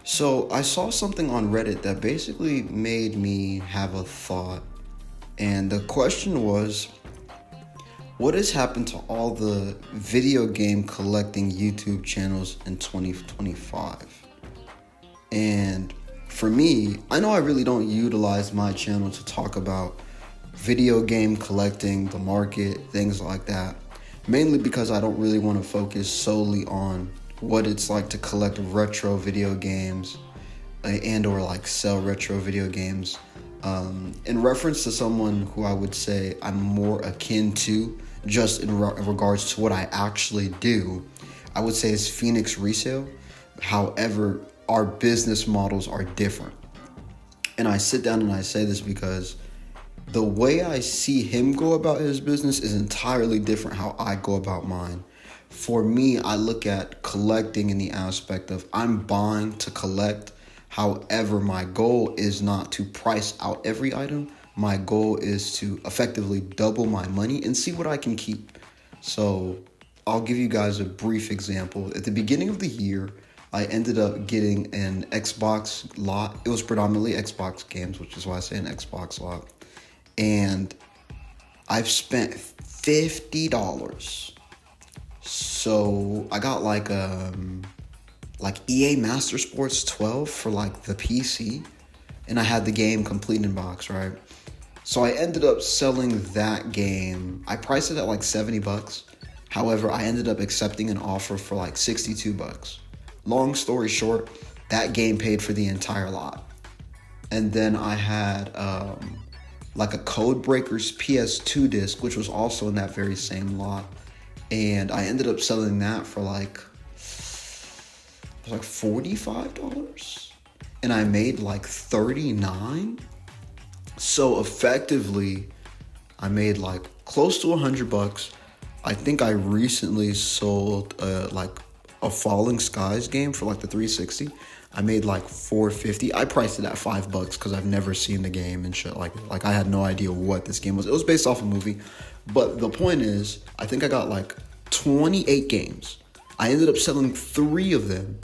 So I saw something on Reddit that basically made me have a thought. And the question was, what has happened to all the video game collecting YouTube channels in 2025? And for me, I know I really don't utilize my channel to talk about video game collecting, the market, things like that. Mainly because I don't really want to focus solely on what it's like to collect retro video games and or like sell retro video games. In reference to someone who I would say I'm more akin to, just in regards to what I actually do, I would say is Phoenix Resale. However, our business models are different. And I sit down and I say this because the way I see him go about his business is entirely different how I go about mine. For me, I look at collecting in the aspect of I'm buying to collect. However, my goal is not to price out every item. My goal is to effectively double my money and see what I can keep. So I'll give you guys a brief example. At the beginning of the year, I ended up getting an Xbox lot. It was predominantly Xbox games, which is why I say an Xbox lot. And I've spent $50. So I got like EA Master Sports 12 for like the PC, and I had the game complete in box, right? So I ended up selling that game. I priced it at like $70. However, I ended up accepting an offer for like $62. Long story short, that game paid for the entire lot. And then I had like a Codebreakers PS2 disc, which was also in that very same lot. And I ended up selling that for like $45. And I made like $39. So effectively, I made like close to $100. I think I recently sold like a Falling Skies game for like the 360. I made like $450. I priced it at $5 because I've never seen the game and shit like I had no idea what this game was. It was based off a movie. But the point is, I think I got like 28 games. I ended up selling 3 of them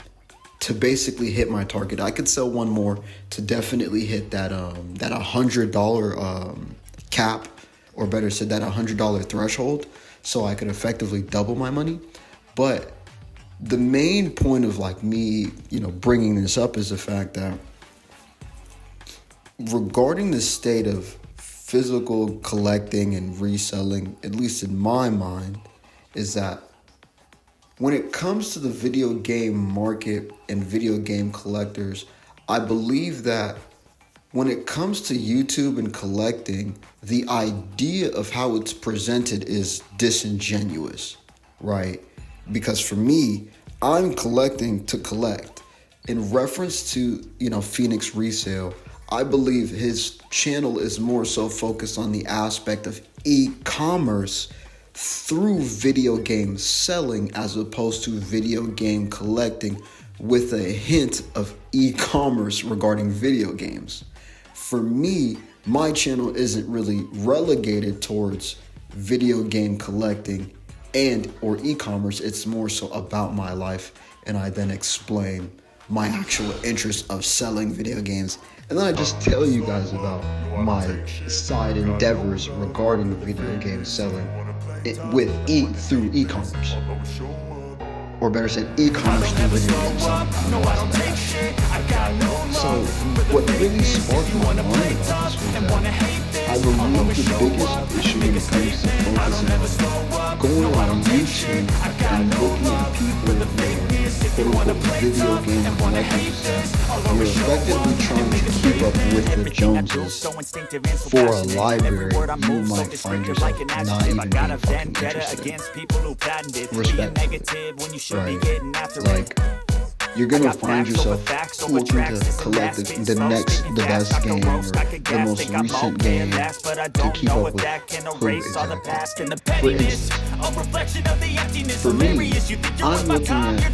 to basically hit my target. I could sell one more to definitely hit that $100 cap, or better said, that $100 threshold, so I could effectively double my money. But the main point of like me, bringing this up is the fact that regarding the state of physical collecting and reselling, at least in my mind, is that when it comes to the video game market and video game collectors, I believe that when it comes to YouTube and collecting, the idea of how it's presented is disingenuous, right? Because for me, I'm collecting to collect. In reference to, Phoenix Resale, I believe his channel is more so focused on the aspect of e-commerce through video game selling as opposed to video game collecting with a hint of e-commerce regarding video games. For me, my channel isn't really relegated towards video game collecting and or e-commerce. It's more so about my life, and I then explain my actual interest of selling video games. And then I just tell you guys about my side endeavors regarding video game selling through e-commerce. Or better said, e-commerce through video game selling. So what really sparked my mind about this was that I believe the biggest issue when it comes to focusing on going on YouTube and looking at people who are quote-unquote video game collectors. You're effectively trying to keep up with the Joneses. For a library, you might find yourself not even being fucking interested. Respectfully. Right. Like, you're gonna find yourself looking to collect the best game or the most recent game to keep up with who exactly. For instance, for me, I'm looking at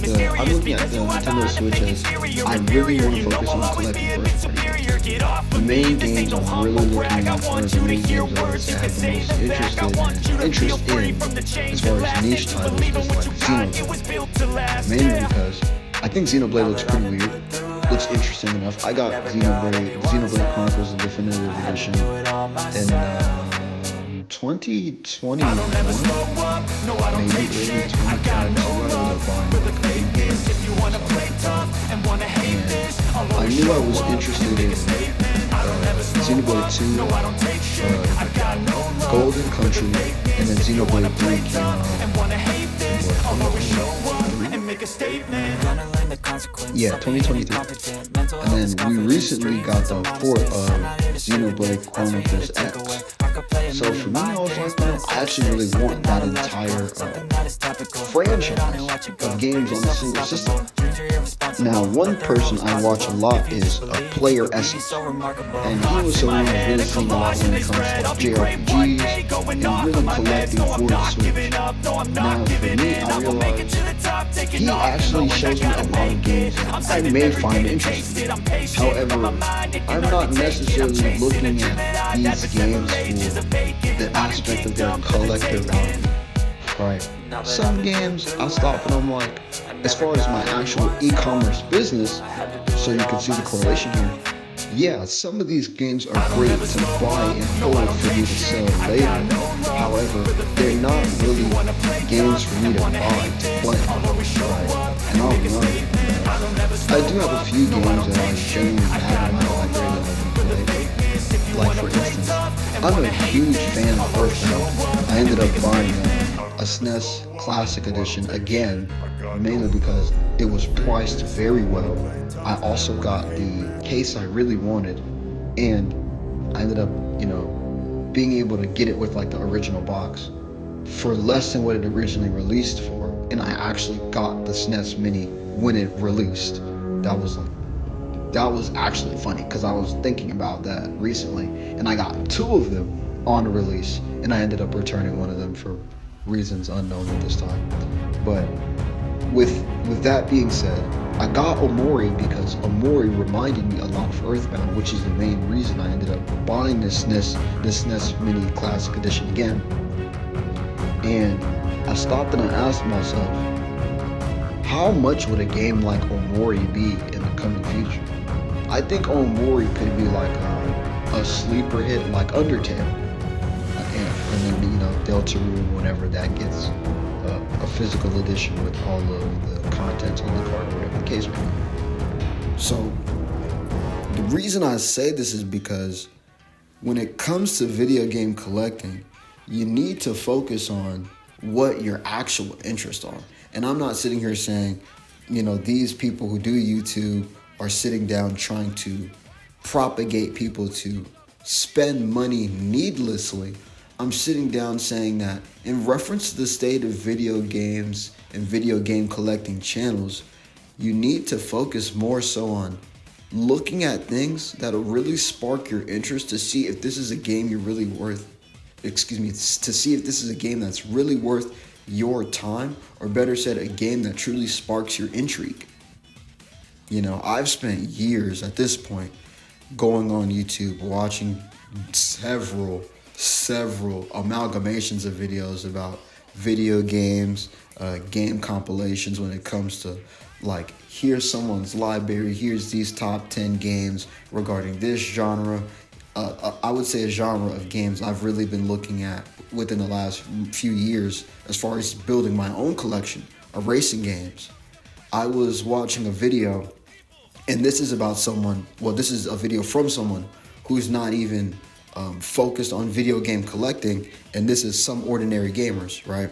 the Nintendo Switch as I really want to focus on collecting first party. The main games I'm really looking at, or the main games I would say I have the most interest in as far as niche titles is like Xenoblade. Mainly because I think Xenoblade looks pretty weird. Looks interesting enough. I got Xenoblade Chronicles the Definitive Edition in 2021, maybe early 2022. I knew I was interested in Xenoblade 2, Golden Country, and then Xenoblade 3 came out. Yeah, 2023. And then we recently got the port of Xenoblade Chronicles X. So for me, I was like, I actually really want that entire franchise of games on a single system. Now, one person I watch a lot is Player Essence, and he was someone who's really seen a lot when it comes to JRPGs and really collecting for the Switch. Now, for me, I realized he actually shows me a lot of games I may find interesting. However, I'm not necessarily looking at these games for the aspect of their collector value. Right. Some games I stop and I'm like, as far as my actual e-commerce business, so you can see the correlation here. Yeah, some of these games are great to buy and hold for me to sell later. However, they're not really games for me to buy to play. Right. And I'll be honest, I do have a few games that I genuinely have in my library that I can play. Like for instance, I'm a huge fan of Earthbound. I ended up buying a SNES Classic Edition again, mainly because it was priced very well. I also got the case I really wanted, and I ended up, being able to get it with like the original box for less than what it originally released for. And I actually got the SNES Mini when it released. That was actually funny because I was thinking about that recently, and I got two of them on release, and I ended up returning one of them for reasons unknown at this time. But with that being said, I got Omori because Omori reminded me a lot of Earthbound, which is the main reason I ended up buying this SNES Mini Classic Edition again. And I stopped and I asked myself, how much would a game like Omori be in the coming future? I think Omori could be like a sleeper hit like Undertale. And then, Deltarune whenever that gets a physical edition with all of the content on the card or whatever the case may be. So, the reason I say this is because when it comes to video game collecting, you need to focus on what your actual interests are. And I'm not sitting here saying, these people who do YouTube are sitting down trying to propagate people to spend money needlessly. I'm sitting down saying that in reference to the state of video games and video game collecting channels, you need to focus more so on looking at things that'll really spark your interest to see if this is a game you're really to see if this is a game that's really worth your time, or better said, a game that truly sparks your intrigue. I've spent years at this point going on YouTube, watching several amalgamations of videos about video games, game compilations when it comes to like, here's someone's library, here's these top 10 games regarding this genre. I would say a genre of games I've really been looking at within the last few years as far as building my own collection of racing games. I was watching a video, and this is about this is a video from someone who's not even focused on video game collecting, and this is Some Ordinary Gamers, right?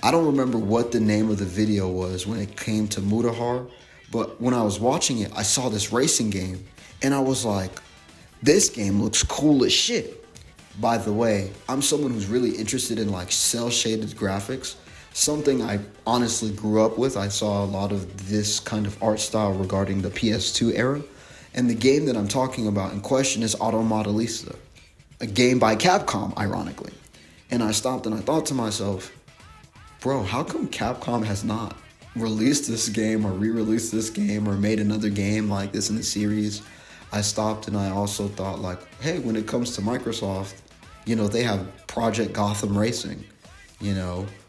I don't remember what the name of the video was when it came to Mutahar, but when I was watching it, I saw this racing game, and I was like, this game looks cool as shit. By the way, I'm someone who's really interested in like cel-shaded graphics, something I honestly grew up with. I saw a lot of this kind of art style regarding the PS2 era, and the game that I'm talking about in question is Automodelista, a game by Capcom, ironically. And I stopped and I thought to myself, bro, how come Capcom has not released this game or re-released this game or made another game like this in the series? I stopped and I also thought like, hey, when it comes to Microsoft, they have Project Gotham Racing.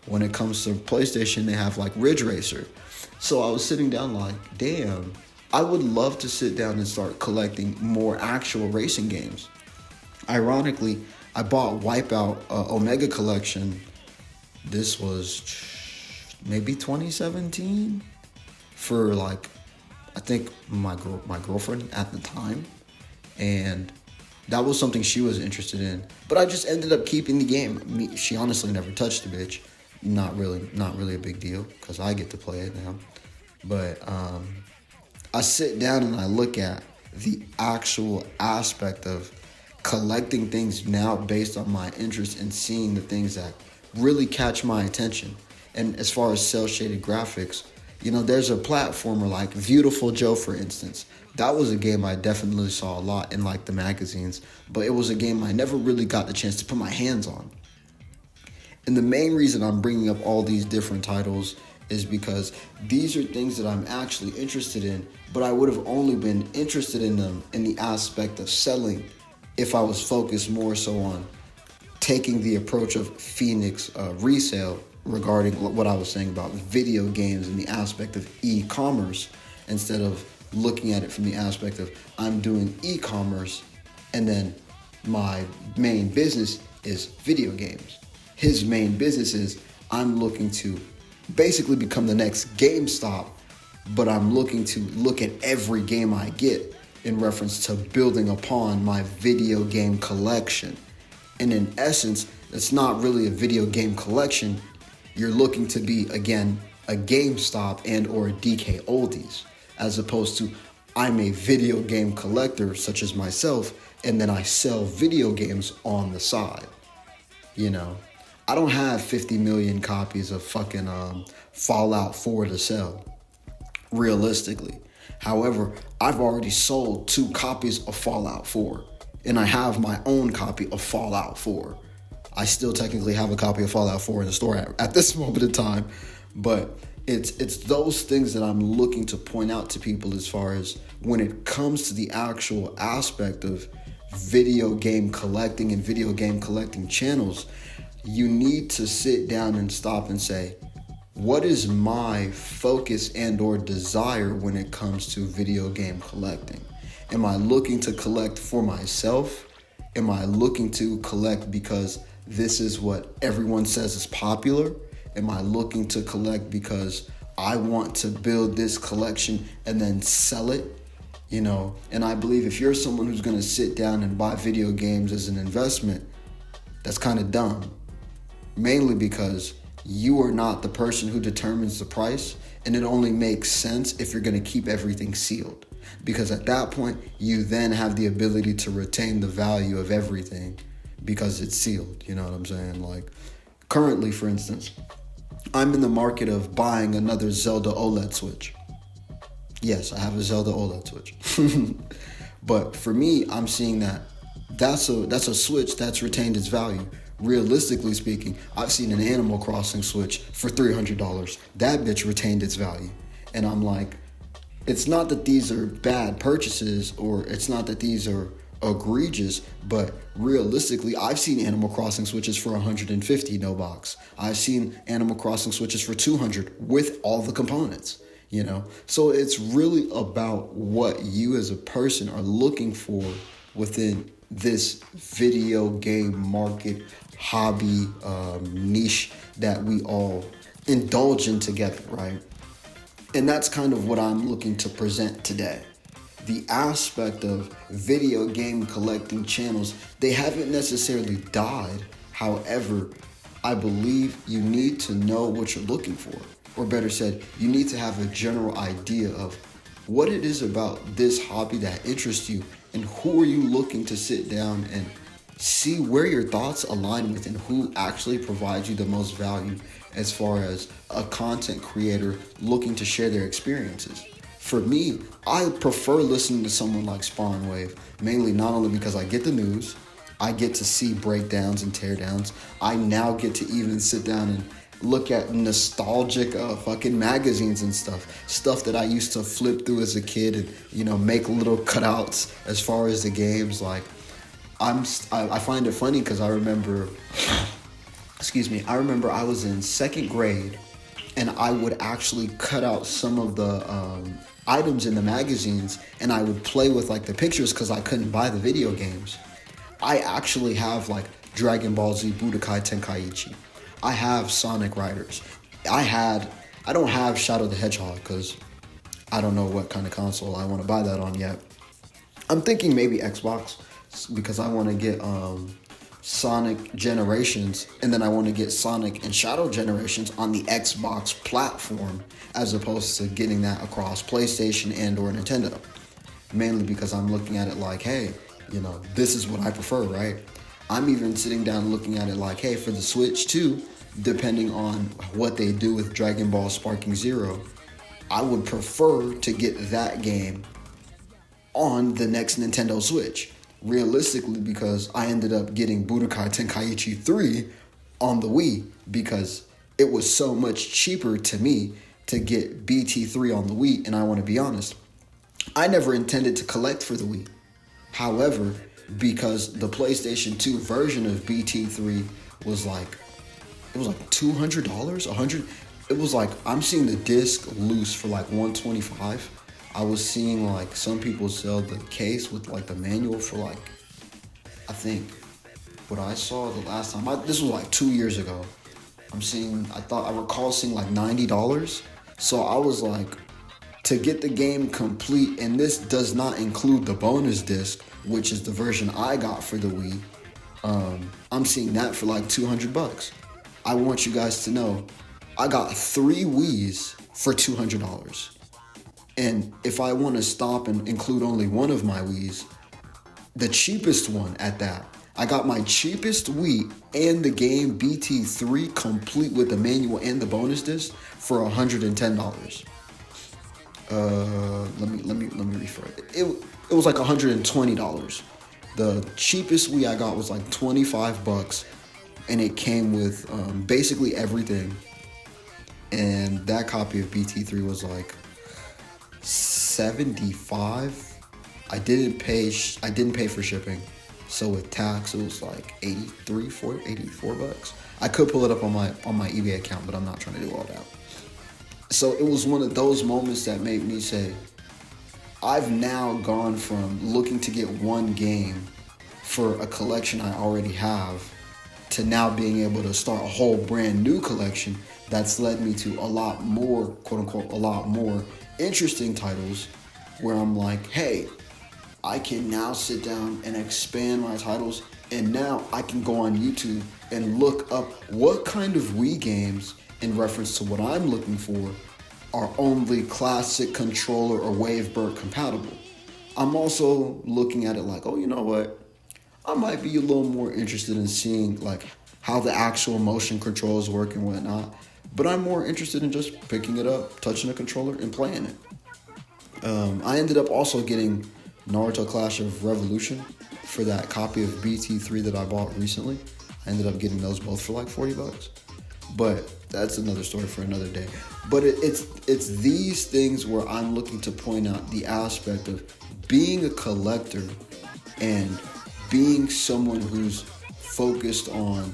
When it comes to PlayStation, they have like Ridge Racer. So I was sitting down like, damn, I would love to sit down and start collecting more actual racing games. Ironically, I bought Wipeout Omega Collection. This was maybe 2017 for like, I think my girlfriend at the time, and that was something she was interested in. But I just ended up keeping the game. She honestly never touched the bitch. Not really a big deal because I get to play it now. But I sit down and I look at the actual aspect of collecting things now based on my interest in seeing the things that really catch my attention. And as far as cel shaded graphics, there's a platformer like Beautiful Joe, for instance. That was a game I definitely saw a lot in like the magazines, but it was a game I never really got the chance to put my hands on. And the main reason I'm bringing up all these different titles is because these are things that I'm actually interested in, but I would have only been interested in them in the aspect of selling if I was focused more so on taking the approach of Phoenix resale regarding what I was saying about video games and the aspect of e-commerce, instead of looking at it from the aspect of I'm doing e-commerce and then my main business is video games. His main business is I'm looking to basically become the next GameStop, but I'm looking to look at every game I get in reference to building upon my video game collection. And in essence, it's not really a video game collection. You're looking to be, again, a GameStop and or a DK Oldies, as opposed to I'm a video game collector such as myself, and then I sell video games on the side. I don't have 50 million copies of fucking Fallout 4 to sell, realistically. However, I've already sold 2 copies of Fallout 4, and I have my own copy of Fallout 4. I still technically have a copy of Fallout 4 in the store at this moment in time, but it's those things that I'm looking to point out to people as far as when it comes to the actual aspect of video game collecting and video game collecting channels. You need to sit down and stop and say, what is my focus and or desire when it comes to video game collecting? Am I looking to collect for myself? Am I looking to collect because this is what everyone says is popular? Am I looking to collect because I want to build this collection and then sell it? And I believe if you're someone who's going to sit down and buy video games as an investment, that's kind of dumb. Mainly because you are not the person who determines the price, and it only makes sense if you're going to keep everything sealed. Because at that point, you then have the ability to retain the value of everything because it's sealed. You know what I'm saying? Like, currently, for instance, I'm in the market of buying another Zelda OLED Switch. Yes, I have a Zelda OLED Switch. But for me, I'm seeing that's a Switch that's retained its value. Realistically speaking, I've seen an Animal Crossing Switch for $300. That bitch retained its value. And I'm like, it's not that these are bad purchases or it's not that these are egregious, but realistically, I've seen Animal Crossing Switches for $150 no box. I've seen Animal Crossing Switches for $200 with all the components. So it's really about what you as a person are looking for within this video game market hobby niche that we all indulge in together, right? And that's kind of what I'm looking to present today. The aspect of video game collecting channels, they haven't necessarily died. However, I believe you need to know what you're looking for. Or better said, you need to have a general idea of what it is about this hobby that interests you and who are you looking to sit down and see where your thoughts align with and who actually provides you the most value as far as a content creator looking to share their experiences. For me, I prefer listening to someone like Spawn Wave, mainly not only because I get the news, I get to see breakdowns and teardowns. I now get to even sit down and look at nostalgic fucking magazines and stuff that I used to flip through as a kid and make little cutouts as far as the games. Like I find it funny because I remember I was in second grade and I would actually cut out some of the items in the magazines, and I would play with like the pictures because I couldn't buy the video games. I actually have like Dragon Ball Z Budokai Tenkaichi. I have Sonic Riders. I don't have Shadow the Hedgehog because I don't know what kind of console I want to buy that on yet. I'm thinking maybe Xbox because I want to get Sonic Generations, and then I want to get Sonic and Shadow Generations on the Xbox platform as opposed to getting that across PlayStation and or Nintendo. Mainly because I'm looking at it like, hey, this is what I prefer, right? I'm even sitting down looking at it like, hey, for the Switch too, depending on what they do with Dragon Ball Sparking Zero, I would prefer to get that game on the next Nintendo Switch. Realistically, because I ended up getting Budokai Tenkaichi 3 on the Wii because it was so much cheaper to me to get BT3 on the Wii, and I want to be honest, I never intended to collect for the Wii. However, because the PlayStation 2 version of BT3 was like, it was like $200, $100. It was like, I'm seeing the disc loose for like $125. I was seeing like some people sell the case with like the manual for like, I think what I saw the last time, this was like 2 years ago. I recall seeing like $90. So I was like, to get the game complete, and this does not include the bonus disc, which is the version I got for the Wii. I'm seeing that for like $200. I want you guys to know, I got 3 Wiis for $200. And if I want to stop and include only one of my Wiis, the cheapest one at that, I got my cheapest Wii and the game BT3 complete with the manual and the bonus disc for $110. Let me rephrase it. It was like $120. The cheapest Wii I got was like $25, and it came with basically everything. And that copy of BT3 was like $75. I didn't pay for shipping, so with tax it was like $84. I could pull it up on my eBay account, but I'm not trying to do all that. So it was one of those moments that made me say, I've now gone from looking to get one game for a collection I already have to now being able to start a whole brand new collection that's led me to a lot more, quote unquote, a lot more interesting titles where I'm like, hey, I can now sit down and expand my titles, and now I can go on YouTube and look up what kind of Wii games in reference to what I'm looking for are only classic controller or Wavebird compatible. I'm also looking at it like, oh, you know what? I might be a little more interested in seeing like how the actual motion controls work and whatnot, but I'm more interested in just picking it up, touching the controller, and playing it. I ended up also getting Naruto Clash of Revolution for that copy of BT3 that I bought recently. I ended up getting those both for like $40. But that's another story for another day. But it's these things where I'm looking to point out the aspect of being a collector and being someone who's focused on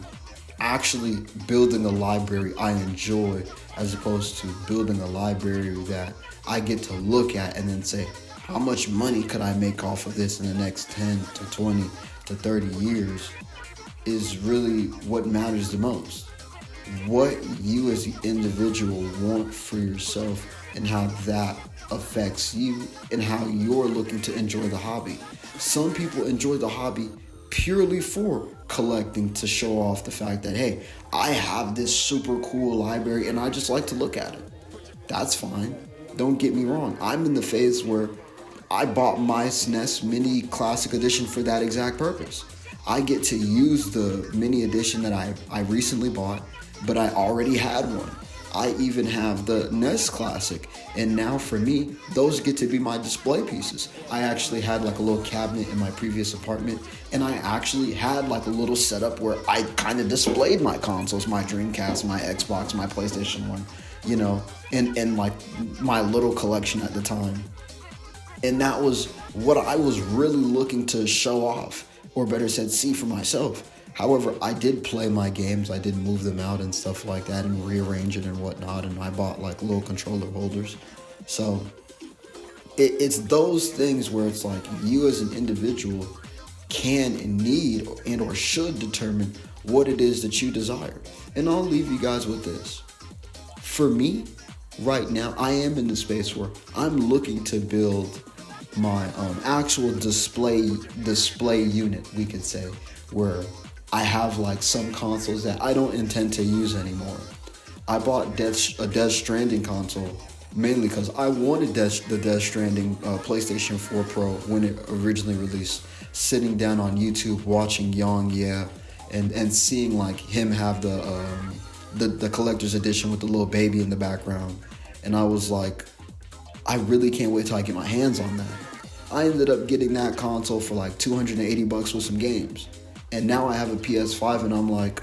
actually building a library I enjoy, as opposed to building a library that I get to look at and then say, how much money could I make off of this in the next 10 to 20 to 30 years is really what matters the most. What you as the individual want for yourself and how that affects you and how you're looking to enjoy the hobby. Some people enjoy the hobby purely for collecting, to show off the fact that, hey, I have this super cool library and I just like to look at it. That's fine. Don't get me wrong. I'm in the phase where I bought my SNES Mini Classic Edition for that exact purpose. I get to use the mini edition that I recently bought, but I already had one. I even have the NES Classic, and now for me, those get to be my display pieces. I actually had like a little cabinet in my previous apartment, and I actually had like a little setup where I kind of displayed my consoles, my Dreamcast, my Xbox, my PlayStation 1, and like my little collection at the time. And that was what I was really looking to show off, or better said, see for myself. However, I did play my games. I did move them out and stuff like that and rearrange it and whatnot. And I bought like little controller holders. So it's those things where it's like you as an individual can and need and or should determine what it is that you desire. And I'll leave you guys with this. For me, right now, I am in the space where I'm looking to build my actual display unit, we could say, where I have like some consoles that I don't intend to use anymore. I bought a Death Stranding console mainly because I wanted the Death Stranding PlayStation 4 Pro when it originally released. Sitting down on YouTube watching Yang Yeah and seeing like him have the collector's edition with the little baby in the background, and I was like, I really can't wait till I get my hands on that. I ended up getting that console for like $280 with some games. And now I have a PS5 and I'm like,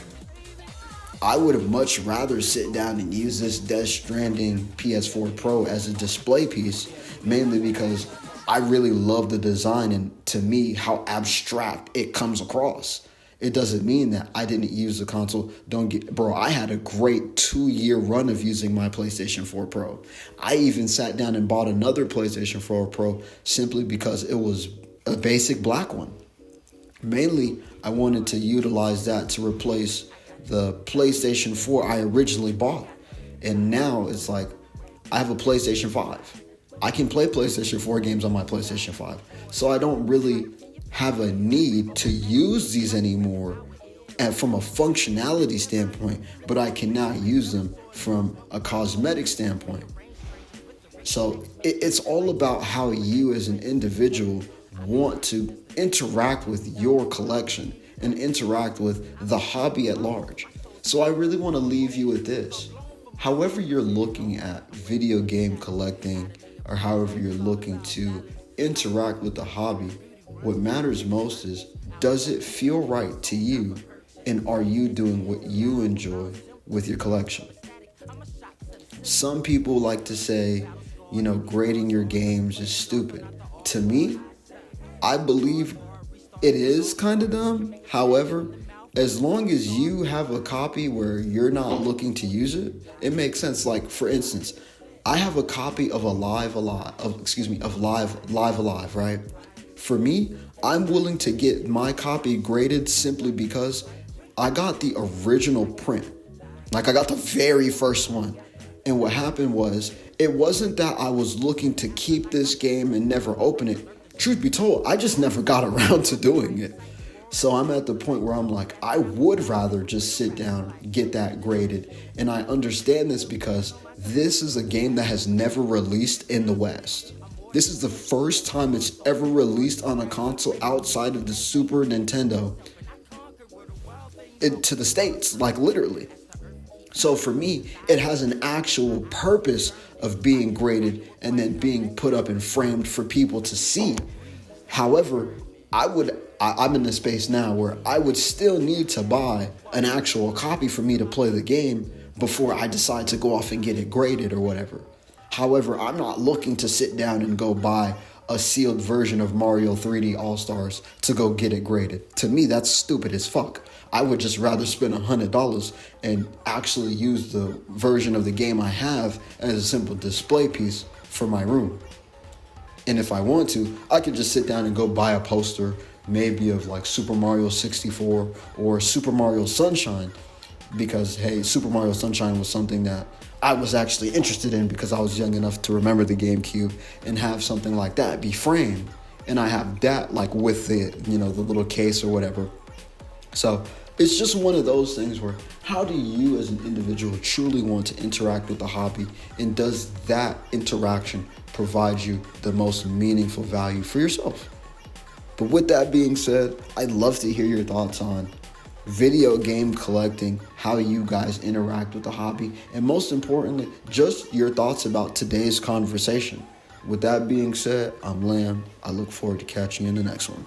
I would have much rather sit down and use this Death Stranding PS4 Pro as a display piece, mainly because I really love the design and to me how abstract it comes across. It doesn't mean that I didn't use the console. I had a great 2-year run of using my PlayStation 4 Pro. I even sat down and bought another PlayStation 4 Pro simply because it was a basic black one. Mainly, I wanted to utilize that to replace the PlayStation 4 I originally bought. And now it's like, I have a PlayStation 5. I can play PlayStation 4 games on my PlayStation 5. So I don't really have a need to use these anymore and from a functionality standpoint, but I can now use them from a cosmetic standpoint. So it's all about how you as an individual want to interact with your collection and interact with the hobby at large. So I really want to leave you with this. However you're looking at video game collecting or however you're looking to interact with the hobby, what matters most is, does it feel right to you, and are you doing what you enjoy with your collection? Some people like to say, grading your games is stupid. To me, I believe it is kind of dumb. However, as long as you have a copy where you're not looking to use it, it makes sense. Like, for instance, I have a copy of Live Alive, right? For me, I'm willing to get my copy graded simply because I got the original print. Like, I got the very first one. And what happened was, it wasn't that I was looking to keep this game and never open it. Truth be told, I just never got around to doing it. So I'm at the point where I'm like, I would rather just sit down, get that graded. And I understand this because this is a game that has never released in the West. This is the first time it's ever released on a console outside of the Super Nintendo to the States, like literally. So for me, it has an actual purpose of being graded and then being put up and framed for people to see. However, I'm in the space now where I would still need to buy an actual copy for me to play the game before I decide to go off and get it graded or whatever. However, I'm not looking to sit down and go buy a sealed version of Mario 3D All-Stars to go get it graded. To me, that's stupid as fuck. I would just rather spend $100 and actually use the version of the game I have as a simple display piece for my room. And if I want to, I could just sit down and go buy a poster, maybe of like Super Mario 64 or Super Mario Sunshine, because hey, Super Mario Sunshine was something that I was actually interested in because I was young enough to remember the GameCube and have something like that be framed. And I have that like with the, the little case or whatever. So it's just one of those things where how do you as an individual truly want to interact with the hobby, and does that interaction provide you the most meaningful value for yourself? But with that being said, I'd love to hear your thoughts on video game collecting, how you guys interact with the hobby, and most importantly, just your thoughts about today's conversation. With that being said, I'm Lamb. I look forward to catching you in the next one.